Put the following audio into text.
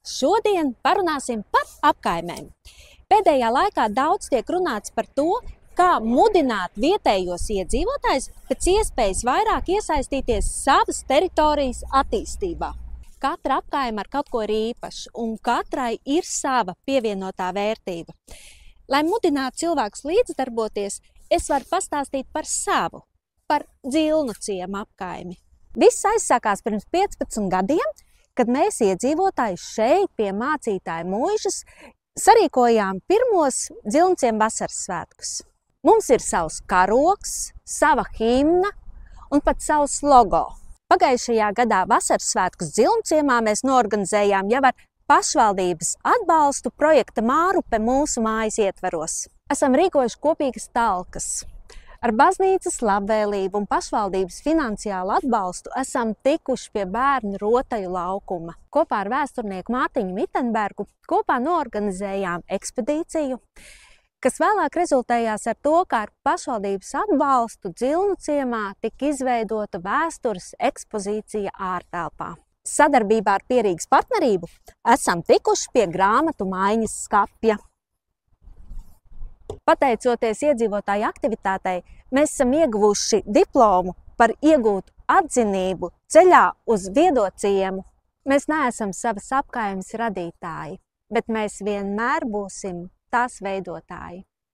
Šodien parunāsim par apkaimēm. Pēdējā laikā daudz tiek runāts par to, kā mudināt vietējos iedzīvotājus pēc iespējas vairāk iesaistīties savas teritorijas attīstībā. Katra apkaime ar kaut ko ir īpaša, un katrai ir sava pievienotā vērtība. Lai mudinātu cilvēkus līdzdarboties, es varu pastāstīt par savu, par Dzilnu ciema apkaimi. Viss aizsākās pirms 15 gadiem, kad mēs iedzīvotāji šeit pie mācītāja mūžas sarīkojām pirmos Dzilnu ciema vasaras svētkus. Mums ir savs karogs, sava himna un pat savs logo. Pagājušajā gadā vasaras svētkus Dzilnu ciemā mēs norganizējām jau ar pašvaldības atbalstu projekta Mārupe mūsu mājas ietvaros. Esam rīkojuši kopīgas talkas. Ar baznīcas labvēlību un pašvaldības finansiālu atbalstu esam tikuši pie bērnu rotaļu laukuma. Kopā ar vēsturnieku Mārtiņu Mitenbergu kopā norganizējām ekspedīciju, kas vēlāk rezultējās ar to, ka ar pašvaldības atbalstu Dzilnu ciemā tika izveidota vēstures ekspozīcija ārtelpā. Sadarbībā ar Pierīgas partnerību esam tikuši pie grāmatu maiņas skapja. Pateicoties iedzīvotāju aktivitātei, mēs esam ieguvuši diplomu par iegūtu atzinību ceļā uz viedo ciemu. Mēs neesam savas apkaimes radītāji, bet mēs vienmēr būsim tās veidotāji.